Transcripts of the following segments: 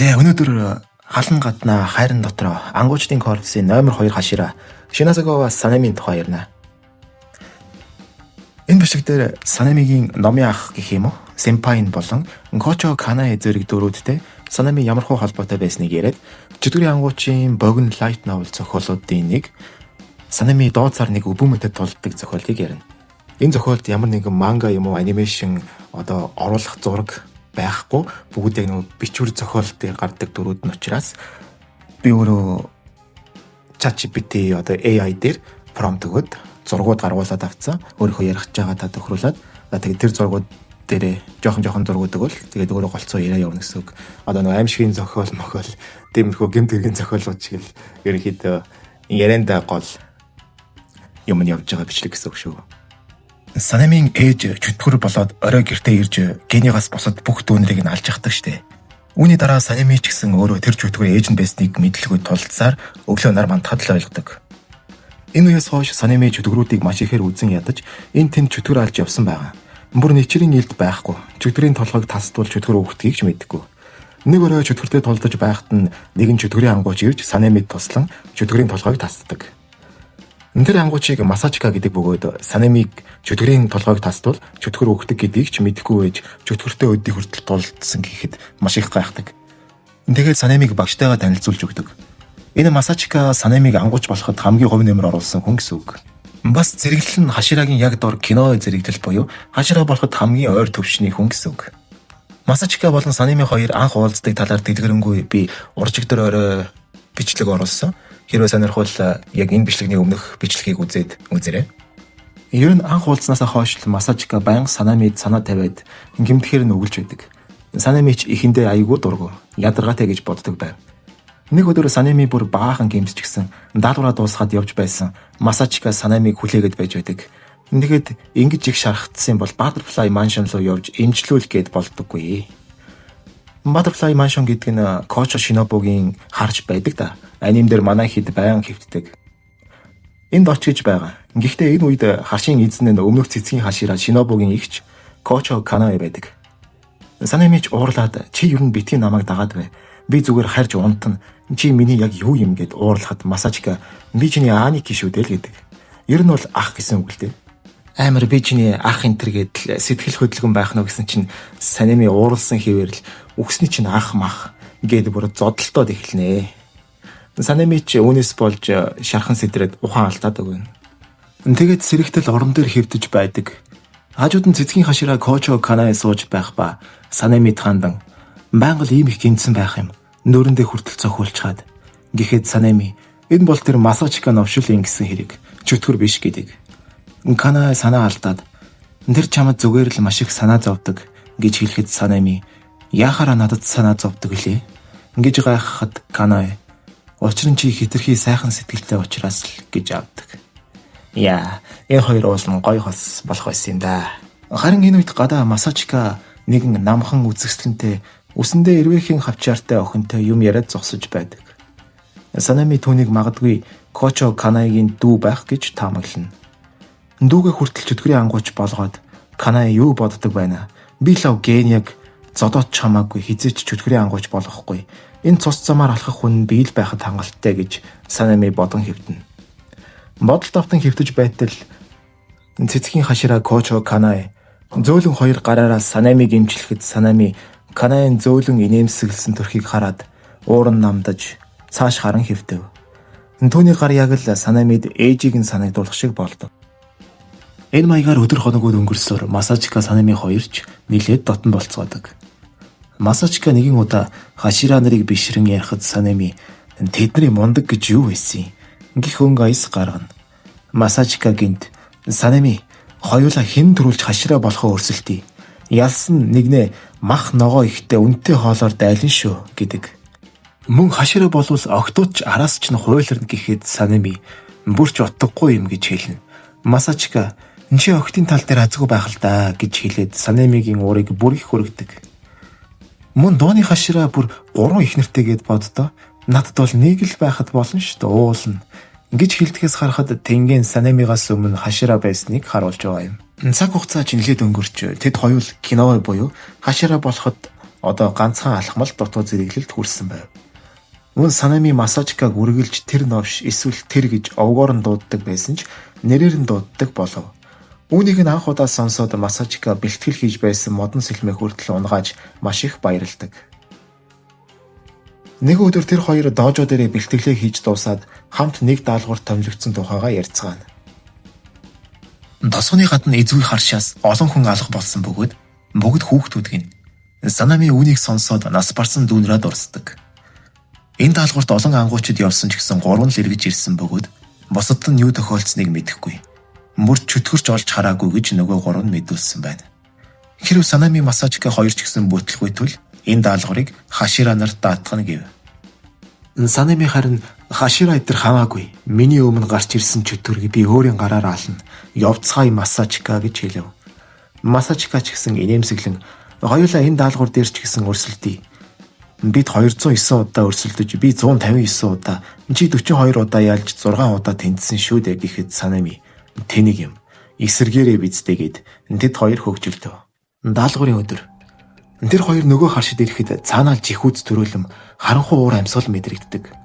За өнөөдөр халан гадна хайрын дотроо ангуучдын корпусын номер 2 хашира Шинасагава Санамийн тухай ярина. Энэ бичлэг дээр Санамигийн номын ах гэх юм уу, сэмпайн болон Кочо Канаe зэрэг дөрүүдтэй Санами ямар хөө холбоотой байсныг яриад чөтгөрийн ангуучийн богино лайт новел зохиолуудын нэг Санами дооцаар нэг өвөмөдөд тулдаг зохиолыг ярина. Энэ зохиолд ямар нэгэн манга юм уу, анимашн оруулах зураг байхгүй, бүгд яг нэг бичвэр зохиол дээр гардаг дөрүүд нь учраас би өөрөө ChatGPT AI дээр промпт өгöd зургууд гаргуулад авцсан. Өөрийнхөө ярих гэж байгаа та тохируулаад тэгээд тэр зургууд дээрээ жоохон зургууд өгөөл тэгээд өөрөө голцоо яриа явна гэсэн үг. Нэг аимшигын зохиол мохол тиймэрхүү гэмт хэргийн зохиолууд шиг л ерөнхийдөө ярианда гол юм нь явж байгаа бичлэг гэсэн үг шүү. Санамийн ээж чөтгөр болоод орой гэртээ ирж генигаас босод бүх дүүнрийг нь алж явдаг штэ. Үүний дараа Санами ч гэсэн өөрөө тэр чөтгөр ээж нь байсныг мэдлгүй тулдсаар өглөө нар мандахад л ойлгодог. Энэ үеэс хойш Санами чөтгөрүүдийг маш ихээр үзэн ядаж энэ тэнд чөтгөр алж явсан байгаа. Бүр нэчрийн илд байхгүй. Чөтгөрийн толгойг тасдвал чөтгөр өгдгийг ч мэдгүй. Нэг өрөө чөтгөртэй толдож байхад нь нэгэн чөтгөрийн ангууч ирж Санамид туслан чөтгөрийн толгойг тасдаг. Тэр ангуучийг Масачка гэдэг бөгөөд Санамиг чөтгөрийн толгойг тасдвал чөтгөр өгдөг гэдгийг ч мэдэхгүй байж чөтгөртэй өдий хүртэл тулдсан гэхэд маш их гайхдаг. Тэгээд Санамиг багштайгаа танилцуулж өгдөг. Энэ Масачка Санамиг ангууч болоход хамгийн хувь нэмэр оруулсан хүн гэсэн үг. Бас зэрэглэл нь Хаширагийн яг дор кино зэрэгдэл буюу Хашира болоход хамгийн ойр төвшний хүн гэсэн үг. Масачка болон Санами хоёр анх уулздаг талаар дэлгэрэнгүй би уржигдөр орой бичлэг оруулсан. Хэрвээ сонирхвол яг энэ бичлэгний өмнөх бичлэгийг үзээрэй. Ер нь анх уулзсанаас хойш Масачка байнга Санамид санаа тавиад гэмтгэхэр нь өгүүлж байдаг. Санами ч ихэндээ аягүй дургу, ядаргаатай гэж боддог байв. Нэг өдөр Санами бүр баахан гэмсч гисэн даалгавраа дуусгаад явж байсан Масачка Санамиг хүлээгээд байж байдаг. Ингээд ингэж их шархацсан бол Butterfly Mansion руу явж эмчлүүл гээд болдоггүй. Butterfly Mansion гэдэг нь Кочо Шинобугийн харж байдаг да. Аним дээр манай хэд баян хэвддэг. Энд очиж байгаа. Гэхдээ энэ үед харшийн эзэн нь өмнөх цэцгийн хашираа Шинобугийн эгч Кочо Канаe байдаг. Санамич уурлаад чи юу н битгий намайг дагаад бай. Би зүгээр харж унтна. Чи миний яг юу юм гэд уурлахад Масачка би чиний Аники шүү дээ л гэдэг. Ер нь бол ах гэсэн үг л дээ. Амар би чиний ах энтер гэдэл сэтгэл хөдлгөн байх нь гэсэн чинь Санами ууралсан хэвээр л үгсний чинь ах мах гэд бүр зодтолтоод эхэлнэ. Санами ч үүнээс болж шархан сэтрээд ухаан алдаад өгнө. Тэгээд сэрэгтэл орон дээр хэвдэж байдаг. Хажууд нь цэцгийн хашираа Кочо Канаe сууж байх ба Санамид хандан байнга л ийм их гинцэн байх юм. Нөрөндөө хүртэл цохиулчаад. Гэхдээ Санами энэ бол тэр Масачка новшилын гэсэн хэрэг чөтгөр биш гэдэг. Канаe санаа алдаад тэр чамд зүгээр л маш их санаа зовдөг гэж хэлэхэд Санами яахаараа надад санаа зовдөг лээ гэж гайхахад Канаe учир нь чи хитрхи сайхан сэтгэлтэй учраас л гэж авдаг. Яа, энэ хоёр уулзсан гоё хос болох байсан юм да. Харин энэ үед гадаа Масачка нэгэн намхан үзэсгэлэнтэй үсэндээ эрвээхийн хавчаартай охинтой юм яриад зогсож байдаг. Санами түүнийг магадгүй Кочо Канаегийн дүү байх гэж таамаглана. Дүүгээ хүртэл чөтгөрийн ангууч болгоод Канаe юу боддог байна? Би лав гениаг зодоод чамаагүй хизээч чөтгөрийн ангууч болохгүй. Энэ цус замаар алхах хүн би л байхад хангалттай гэж Санами бодон хэвдэнэ. Бодолд автан хэвдэж байтал цэцгийн хашираа Кочо Канаe зөөлөн хоёр гараараа Санамиг эмчлэхэд Санами Канаe зөөлөн инээмсэглсэн төрхийг хараад ууран намдаж цааш харан хэвдэв. Түүний гар яг л Санамид ээжийг нь санагдуулах шиг болдог. Энэ маягаар өдөр хоногуд өнгөрсөөр Масачка Санами хоёрч нилээд дотн болцоодог. Масачка нэгэн удаа хашира нарыг бишрэн ярихад Санами тэдний мундаг гэж юу байсан юм гэх өнгө аяс гаргана. Масачка гинт Санами хоёулаа хэн төрүүлж хашира болохоо өрсөлдөе. Ялсан нэгнээ мах ногоо ихтэй үнэтэй хоолоор дайлан шүү гэдэг. Мөн хашира болвол октоодч араас ч нь хуйларна гэхэд Санами бүрч утгагүй юм гэж хэлнэ. Масачка чи октын тал дээр азгүй байх л да гэж хэлээд Санамигийн уурыг бүр их хүргэдэг. Мөн дооны хашираа бүр 3 их нэртэйгээд боддоо. Надад бол нэг л байхад болно шүү дээ уулна гэж хэлдгээс харахад Тэнгийн Санамигаас өмнө хашира байсныг харуулж байгаа юм. Цаг хугацаа чинлээд өнгөрч тэд хоёул кино буюу хашира болоход одоо ганцхан алхмал дутуу зэрэглэлд хүрсэн байв. Мөн Санами Масажикаг үргэлж тэр новш эсвэл тэр гэж овгоор нь дууддаг байсан ч нэрээр нь дууддаг болов. Үүнийг нь анх удаа сонсоод Масажика бэлтгэл хийж байсан модон сэлмээ хүртэл унгааж маш их баярлдаг. Нэг өдөр тэр хоёр доожо дээрээ бэлтгэлээ хийж дуусаад хамт нэг даалгавар томилогдсон тухайгаа ярьцгаана. Тосгоны гадна эзгүй харшаас олон хүн алга болсон бөгөөд бүгд хүүхдүүд гин. Санами үүнийг сонсоод нас барсан дүүнрээ дурсдаг. Энэ даалгаварт олон ангуучид явсан ч гэсэн 3 л эргэж ирсэн бөгөөд бусад нь юу тохиолдсныг мэдэхгүй. Мөрд чөтгөрч олж хараагүй гэж нөгөө 3 нь мэдүүлсэн байна. Хэрв Санами Масажика хоёр ч гэсэн бүтлгүйтэл энэ даалгаврыг Хашира нарт даатгана гэв. Санами харин Хашира эдэр хамаагүй. Миний өмнө гарч ирсэн чөтгөрийг би өөрийн гараар ална. Явцгаая Масажика гэж хэлв. Масажика ч гэсэн инээмсэглэн хоёулаа энэ даалгавар дээр ч гэсэн өрсөлдөе. Бид 209 удаа өрсөлдөж би 159 удаа, чи 42 удаа ялж 6 удаа тэнцсэн шүү дээ гэхэд Санами тэнийг юм. Эсэргээрээ бидтэйгээд тэд хоёр хөгжилдөв. Даалгаврын өдөр. Тэр хоёр нөгөө харшид ирэхэд цаанаал жихүүц төрөлм харанхуй уур амьсгал мэдрэгддэг.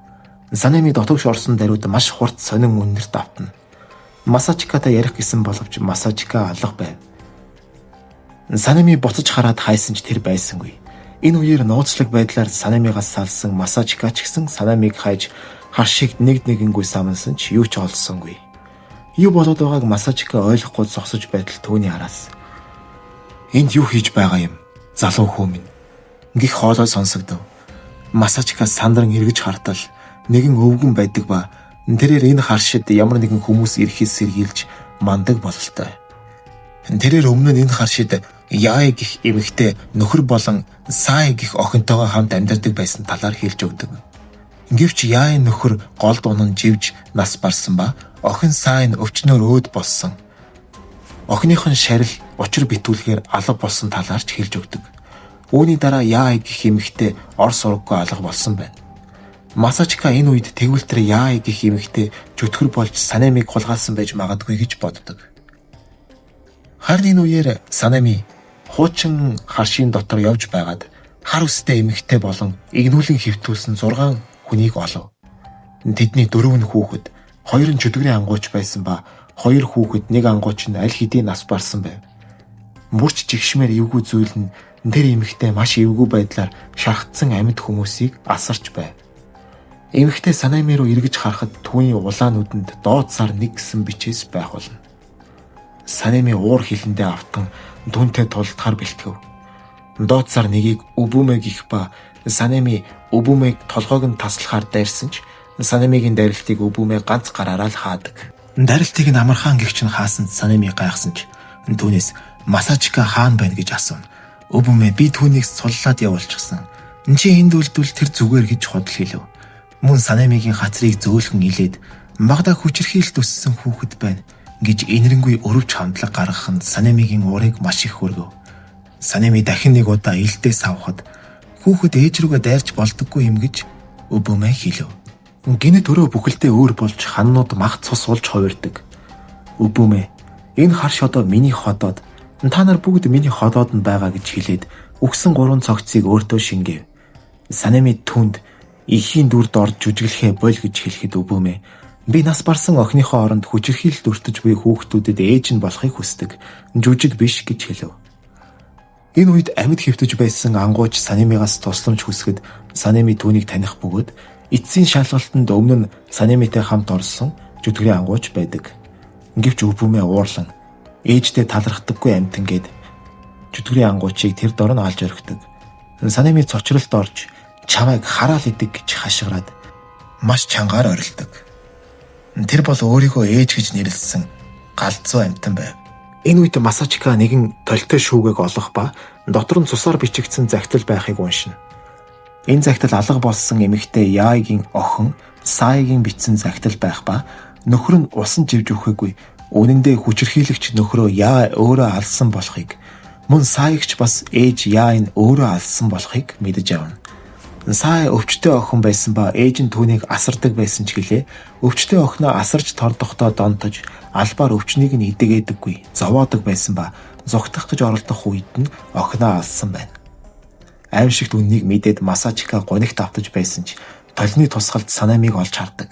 Санами дотогш орсон даруйд маш хурд сонин үннэрт автана. Масажикатай ярих гэсэн боловч Масажика алга байв. Санами буцаж хараад хайсан ч тэр байсангүй. Энэ үеэр нууцлаг байдлаар Санамигаас салсан Масажика ч гэсэн Санамиг хайж харшиг нэгэнгүй самансан ч юу ч олсонгүй. Юу болоод байгааг Масажика ойлгохгүй зогсож байтал түүний араас энд юу хийж байгаа юм? Залуу хүү минь гих хоолой сонсогдов. Масажика сандран эргэж хартал нэгэн өвгөн байдаг ба тэрээр энэ харшид ямар нэгэн хүмүүс ирэхээс сэргийлж мандаг бололтой. Тэрээр өмнө нь энэ харшид Яй гих эмэгтэй нөхөр болон Сай гих охинтойгоо хамт амьдардаг байсан талаар хэлж өгдөг. Гэвч Яй нөхөр голд унан живж нас барсан ба охин Сай нь өвчнөөр өөд болсон. Охиных нь шарил учир битүүлгээр алга болсон талаар ч хэлж өгдөг. Үүний дараа Яй гих эмэгтэй ор сургаггүй алга болсон байна. Масажика энэ үед тэгвэл тэр Яй гих эмэгтэй чөтгөр болж Санамиг хулгайлсан байж магадгүй гэж боддог. Харин энэ үеэр Санами хуучин харшийн дотор явж байгаад хар үстэй эмэгтэй болон игнүүлэн хөвтүүлсэн 6 хүнийг олов. Тэдний 4 нь хүүхэд, 2 нь чөтгөрийн ангууч байсан ба 2 хүүхэд, 1 ангууч нь аль хэдийн нас барсан байв. Мөрч жигшмээр эвгүй зүйл нь тэр эмэгтэй маш эвгүй байдлаар шархтсан амьд хүмүүсийг асарч байв. Эмэгтэй Санами руу эргэж харахад түүний улаан нүдэнд доод сар нэг гэсэн бичээс байх болно. Санами уур хилэндээ автан дүнтэй тулдахаар бэлтгэв. Доод сар нэгийг Убүмэ гих ба Санами Убүмэг толгойг нь таслахаар дайрсан ч Санамигийн дайралтыг Убүмэ ганц гараараа л хаадаг. Дайралтыг нь амархан гихч нь хаасан Санами гайхсан ч түүнээс Масажика хаан байна гэж асууна. Убүмэ би түүнийг суллаад явуулчихсан. Чи энд үлдвэл тэр зүгээр гэж худал хэлв. Мөн Санамигийн хацрыг зөөлхөн илээд магадаа хүчирхийлэлт өссөн хүүхэд байна гэж энэрэнгүй өрөвч хандлага гаргах нь Санамигийн уурыг маш их хүргэв. Санами дахин нэг удаа илдээ савхад хүүхэд ээж рүүгээ дайрч болдоггүй юм гэж Убүмэ хэлв. Гинэ төрөө бүхэлдээ өөр болж ханнууд мах цус уулж хувирдаг. Убүмэ энэ харш одоо миний ходоод та нар бүгд миний ходоод нь байгаа гэж хэлээд өгсөн 3 цогцыг өөртөө шингээв. Санами түнд ихийн дүрд орж жүжиглэхээ боль гэж хэлэхэд Убүмэ би нас барсан охиныхоо оронд хүчирхийлэлд өртөж буй хүүхдүүдэд ээж нь болохыг хүсдэг. Жүжиг биш гэж хэлв. Энэ үед амьд хэвтэж байсан ангууч Санамигаас тусламж хүсгэд Санами түүнийг таних бөгөөд эцсийн шалгалтанд өмнө нь Санамитай хамт орсон жүтгэрийн ангууч байдаг. Гэвч Убүмэ уурлан ээжтэй талархдаггүй амтан гээд жүтгэрийн ангуучийг тэр дор нь алж орхидог. Санами цочролд орж чамайг хараал идэг гэж хашгираад маш чангаар орилдог. Тэр бол өөрийгөө ээж гэж нэрлэсэн галзуу амтан байв. Энэ үед Масажика нэгэн толтой шүүгээг олох ба дотор нь цусаар бичигдсэн захидал байхыг уншина. Энэ захидал алга болсон эмэгтэй Яйгийн охин Саягийн бичсэн захидал байх ба нөхөр нь усан живж өгөхгүй үнэндээ хүчирхийлэгч нөхрөө Яй өөрөө алсан болохыг мөн Саягч бас ээж Яй нь өөрөө алсан болохыг мэдэж авна. Сай өвчтөе охин байсан ба ээж нь түүнийг асардаг байсан ч гэлээ өвчтөе охиноо асарч тордохдоо донтож албаар өвчнийг нь идэгээдэггүй зовоодог байсан ба зугтах гэж оролдох үед нь охиноо алсан байна. аимшигт үннийг мэдээд Масачика гонигт автаж байсан ч толны тусгалд Санамиг олж хардаг.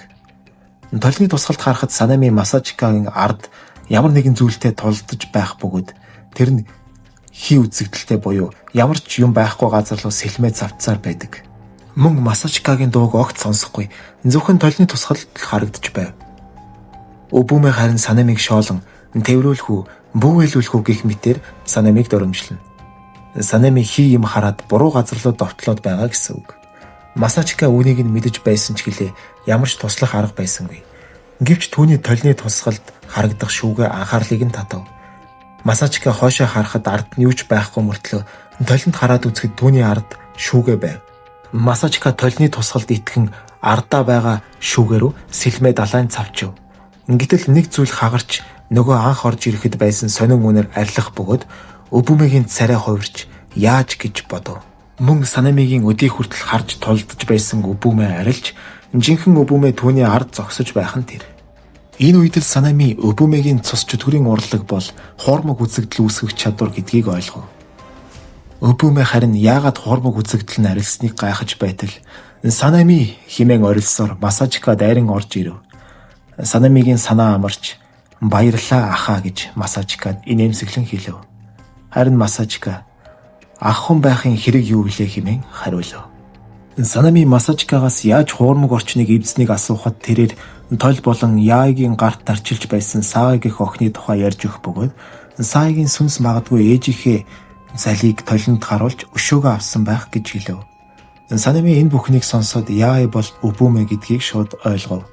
Толны тусгалд харахад Санами Масачикагийн ард ямар нэгэн зүйлтэй тулдаж байх бөгөөд тэр нь хий үзэгдэлтэй буюу ямар ч юм байхгүй газар руу сэлмээ завцаар байдаг. Мөн Масачикагийн дууг огт сонсохгүй зөвхөн толны тусгалд харагдаж байв. Убүмэ харин Санамиг шоолон тэврүүлэх үү, бүүгэлүүлэх үү гэх мэтээр Санамиг дөрөмжлөн. Санами хий юм хараад буруу газар руу довтлоод байгаа гэсэн үг. Масачика үүнийг нь мэдэж байсан ч гэлээ ямар ч туслах арга байсангүй. Гэвч түүний толны тусгалд харагдах шүүгээ анхаарлыг нь татав. Масачика хоошоо харахад ард нь юу ч байхгүй мөртлөө толинд хараад үзэхэд түүний ард шүүгээ байв. Масачика толны тусгалд итгэн ардаа байгаа шүүгээ рүү сэлмээ далайн цавчив. Гэтэл нэг зүйл хагарч нөгөө анх орж ирэхэд байсан сонин үнээр арилах бөгөөд Убүмэгийн царай хувирч яаж гэж бодов. Мөн Санамигийн өдий хүртэл харж тулдж байсан Убүмэ арилж жинхэнэ Убүмэ түүний ард зогсож байх нь тэр. Энэ үед л Санами Убүмэгийн цус чөтгөрийн урлаг бол хуурмаг үзэгдэл үүсгэх чадвар гэдгийг ойлгов. Убүмэ харин яагаад хуурмаг үзэгдэл нь арилсныг гайхаж байтал Санами хэмээн орилсоор Масачика дайран орж ирэв. Санамигийн санаа амарч баярлаа ахаа гэж Масачикад инээмсэглэн хэлв. Харин Масачика ах хүн байхын хэрэг юу вэ хэмээн хариулв. Санами Масачикагаас яаж хуурмаг орчныг эвдсэнийг асуухад тэрээр тол болон Яагийн гарт тарчилж байсан Саай гэх охины тухай ярьж өгөх бөгөөд Сааигийн сүнс магадгүй ээжийнхээ залийг толинд харуулж өшөөгөө авсан байх гэж хэлв. Санами энэ бүхнийг сонсоод Яай бол Убүмэ гэдгийг шууд ойлгов.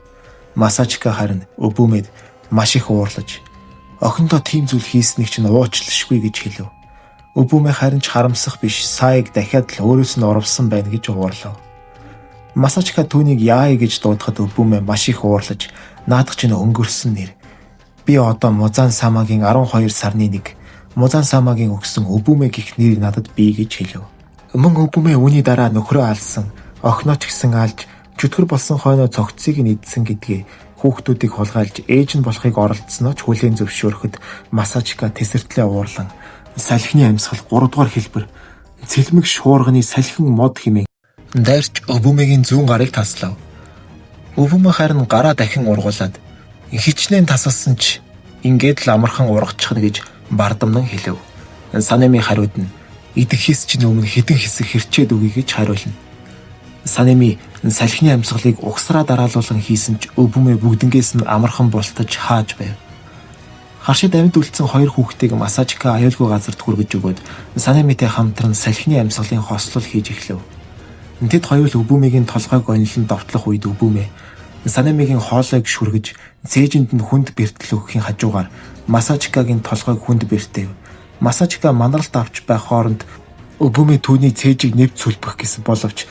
Масачика харин Убүмэд маш их уурлаж охиндоо тийм зүйл хийснийг чинь уучлашгүй гэж хэлв. Убүмэ харин ч харамсах биш Саиг дахиад л өөрөөс нь урвсан байна гэж уурлав. Масачика түүнийг Яай гэж дуудахад Убүмэ маш их уурлаж наадах чинь өнгөрсөн нэр. Би одоо Музан Самагийн 12 сарны 1 Музан Самагийн өгсөн Убүмэ гэх нэр надад бий гэж хэлв. Мөн Убүмэ үүний дараа нөхрөө алсан, охиноо ч гэсэн алж, чөтгөр болсон хойноо цогцыг нь идсэн гэдгээ хүүхдүүдийг хулгайлж ээж нь болохыг оролдсноо ч хүлээн зөвшөөрөхөд Масачика тесэртлээ уурлан салхины амьсгал 3 дугаар хэлбэр цэлмэг шуурганы салхин мод хэмээн дайрч Убүмэгийн зүүн гарыг таслав. Убүмэ харин гараа дахин ургуулад хичнээн тасалсан ч ингээд л амархан ургачихна гэж бардамнан хэлв. Санами хариуд нь идэхээс ч өмнө хэдэн хэсэг хэрчээд өгье гэж хариулна. Санами салхины амьсгалыг угсраа дараалуулан хийсэн ч Убүмэ бүгднгээс нь амархан бултаж хааж байв. Харшид амьд үлдсэн 2 хүүхдийг Масачика аюулгүй газарт хүргэж өгөөд Санамитэй хамтран салхины амьсгалын хослол хийж эхлэв. Тэд хоёул Убүмэгийн толгойг онилон довтлох үед Убүмэ Санамигийн хоолойг шүргэж цээжинд нь хүнд бэртэл өгөхийн хажуугаар Масачикагийн толгойг хүнд бэртэв. Масачика манаралт авч байх хооронд Убүмэ түүний цээжийг нэвт сүлбэх гэсэн боловч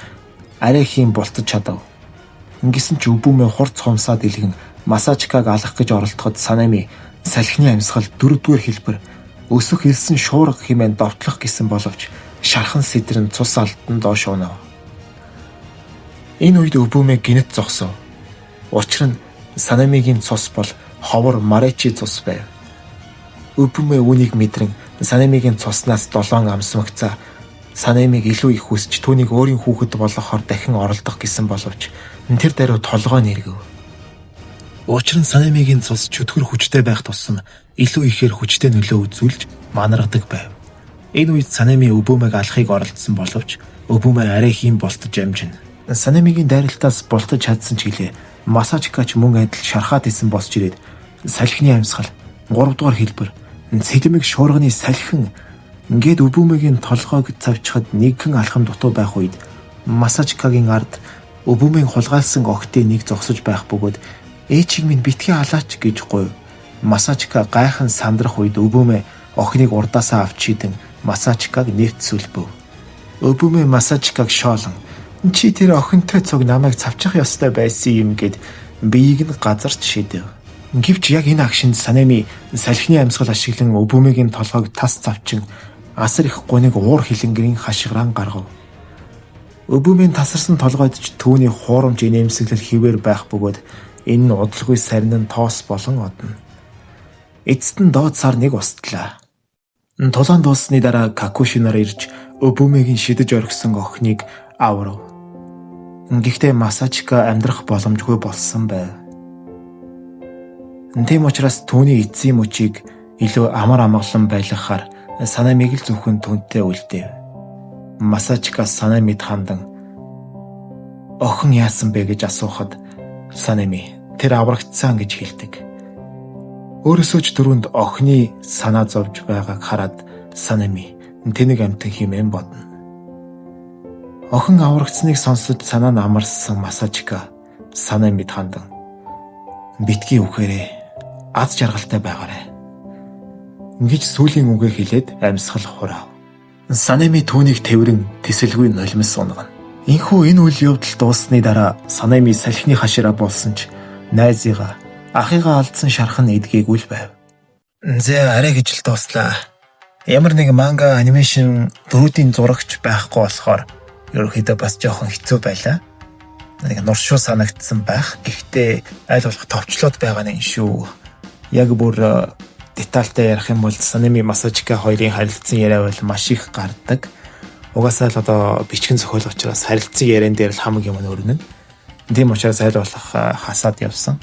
арай хийм бултаж чадав. Ингэсэн ч Убүмэ хурц хумсаад илгэн Масачикаг алах гэж оролдоход Санами салхины амьсгал 4 дугаар хэлбэр өсөх элсэн шуурга хэмээн довтлох гэсэн боловч шархан сэдрэн цус алтан доош унав. Энэ үед Убүмэ гинэт зогсов. Учир нь Санамигийн цус бол ховор Маречи цус байв. Убүмэ үүнийг мэдрэн Санамигийн цуснаас 7 амсмагцаа Санамиг илүү их хүсч түүнийг өөрийн хүүхэд болгохоор дахин оролдох гэсэн боловч тэр даруй толгой нэргэв. Учир нь Санамигийн цус чөтгөр хүчтэй байх тусам илүү ихээр хүчтэй нөлөө үзүүлж манаргадаг байв. Энэ үед Санами Убүмэг алахыг оролдсон боловч Убүмэ арай хийм бултаж амжина. Санамигийн дайралтаас бултаж чадсан ч гэлээ Масачика ч мөн адил шархаад исэн босч ирээд салхины амьсгал 3 дугаар хэлбэр цэлмэг шуурганы салхин ингээд Убүмэгийн толгойг цавчхад нэгэн алхам дутуу байх үед Масачикагийн ард Убүмэгийн хулгайлсан охтын нэг зогсож байх бөгөөд ээчиг минь битгий алаач гэж гуйв. Масачика гайхан сандрах үед Убүмэ охиныг урдаасаа авч шийдэн Масачикаг нэвт сүлбөв. Убүмэ Масачикаг шоолон чи тэр охинтой цуг намайг цавчих ёстой байсан юм гэд биеийг нь газарт шидэв. Гэвч яг энэ агшинд Санами салхины амьсгал ашиглан Убүмэгийн толгойг тас цавчин асар их гуниг уур хилэнгэрийн хашгираан гаргав. Убүмэний тасарсан толгойд ч түүний хуурамч инээмсэглэл хിവэр байх бөгөөд энэ нь удалгүй сарнин тоос болон одно. Эцэст нь доод сар нэг устлаа. Тулаан дууссаны дараа Какуши нар ирж Обумегийн шидэж орхисон охиныг аврав. Гэхдээ Масачика амьдрах боломжгүй болсон байв. Тийм учраас түүний эцсийн мөчийг илүү амар амгалан байлгахаар Санамиг л зөвхөн түүнтэй үлдээв. Масачика Санамид хандан охин яасан бэ гэж асуухад Санами тэр аврагдсан гэж хэлдэг. Өөрөөсөө ч түрүүнд охины санаа зовж байгааг хараад Санами тэнэг амтан хэмээн бодно. Охин аврагдсныг сонсож санаа нь амарсан Масачика Санамид хандан битгий үхээрээ аз жаргалтай байгаарай гэж сүүлийн үгээ хэлээд амьсгал хураав. Санами түүнийг тэврэн тэсэлгүй нулимс унгана. Энэхүү энэ үйл явдал дууссаны дараа Санами салхины хашираа болсон ч найзыгаа ахыгаа алдсан шархан эдгээгүй л байв. Зэ арай гэж л дууслаа. Ямар нэг манга анимашн дөрүүдийн зурагч байхгүй болохоор ерөөхдөө бас жоохон хэцүү байлаа. Нэг нуршуу санагдсан байх. Гэхдээ аль болох товчлоод байгаа нь шүү. Яг бүр детальтай ярих юм бол Санами Масачика хоёрын харилцан яриа бол маш их гардаг. Угаасаа л одоо бичгэн зохиол учраас харилцан яриан дээр л хамаг юм өрнөн. Тийм учраас аль болох хасаад явсан.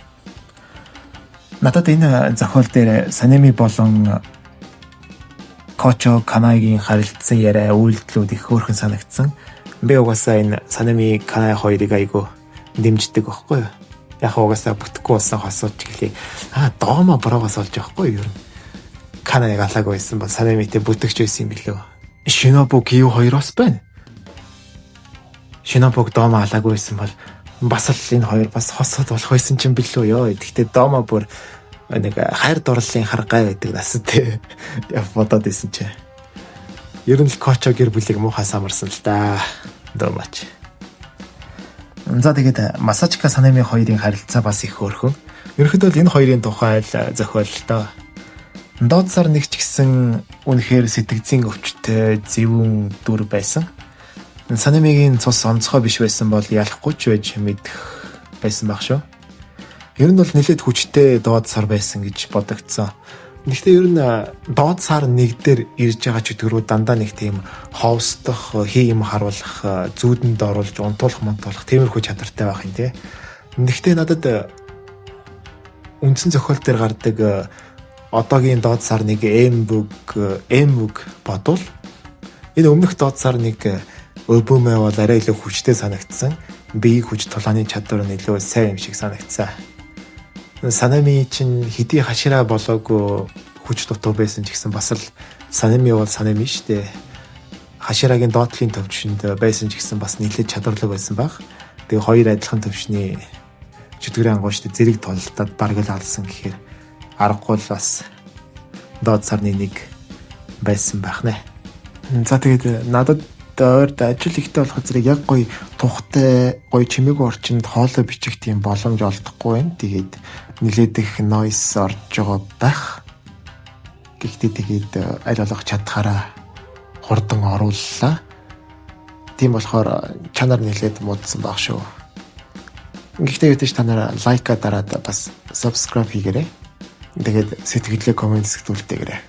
Надад энэ зохиол дээр Санами болон Кочо Канаигийн харилцан яриа үйлдэлүүд их хөөрхөн санагдсан. Би угаасаа энэ Санами Канаи хоёрыг айгу дэмждэг байхгүй юу? Яг угаасаа бүтэхгүй болсон хосооч гэлээ. Доoma бороогоос олж явахгүй юу? Канаиг алаагүй байсан бол Санамитэй бүтгэж байсан юм билүү? Шинобу Кио хоёроос байна. Шинобуг Доoma алаагүй байсан бол бас л энэ хоёр бас хосоод болох байсан ч юм билүү ёо. Гэхдээ Доoma бүр нэг хайр дурлалын харгай байдаг настай бодоод исэн чи. Ер нь л Кочо гэр бүлийг муухай самарсан л да. Доомач. За тэгээд Масачика Санами хоёрын харилцаа бас их хөөрхөн. Ерөнхийдөө энэ хоёрын тухай л зохиол л доо. Доод сар нэг ч гэсэн үнэхээр сэтгцийн өвчтэй зөвүүн дүр байсан. Санамигийн цус онцгой биш байсан бол ялахгүй ч байж мэдэх байсан байх шүү. Ер нь бол нэлээд хүчтэй доод сар байсан гэж бодогдсон. Гэхдээ ер нь доод сар нэг дээр ирж байгаа чөтгөрөө дандаа нэг тийм ховсдох, хий юм харуулах, зүүдэнд оруулж унтуулах, тиймэрхүү чадвартай байх юм тий. Гэхдээ надад үндсэн зохиол дээр гардаг одоогийн доод сар нэг эмбүг бодвол энэ өмнөх доод сар нэг Обуме бол арай илүү хүчтэй санагдсан. Биеийг хүч тулааны чадвар нь илүү сайн юм шиг санагдсан. Санами чинь хэдий хашираа болоогүй хүч дутуу байсан ч гэсэн бас л Санами бол Санами штэ. Хашираагийн доотлын төвчөнд байсан ч гэсэн бас нэлээд чадварлаг байсан баг. Тэгээ хоёр адилхан төвчний чөтгөрийн ангууштай зэрэг тултаад бараг л алсан гэхээр аргагүй л бас доод сарны нэг байсан байх нэ. За тэгээд надад ойрд ажил ихтэй болох зэрэг яг гоё тухтай гоё чимээгүй орчинд хоолой бичих тийм боломж олдохгүй байна. Тэгээд нилээд их нойс орж байгаа байх. Гэхдээ тэгээд аль болох чадхаараа хурдан орууллаа. Тийм болохоор чанар нилээд муудсан баг шүү. Гэхдээ ятаж та нараа лайка дараад бас subscribe хийгээрэй. Тэгээд сэтгэлээ комент сэтгүүлтэйгээрэй.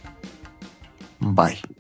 Bye.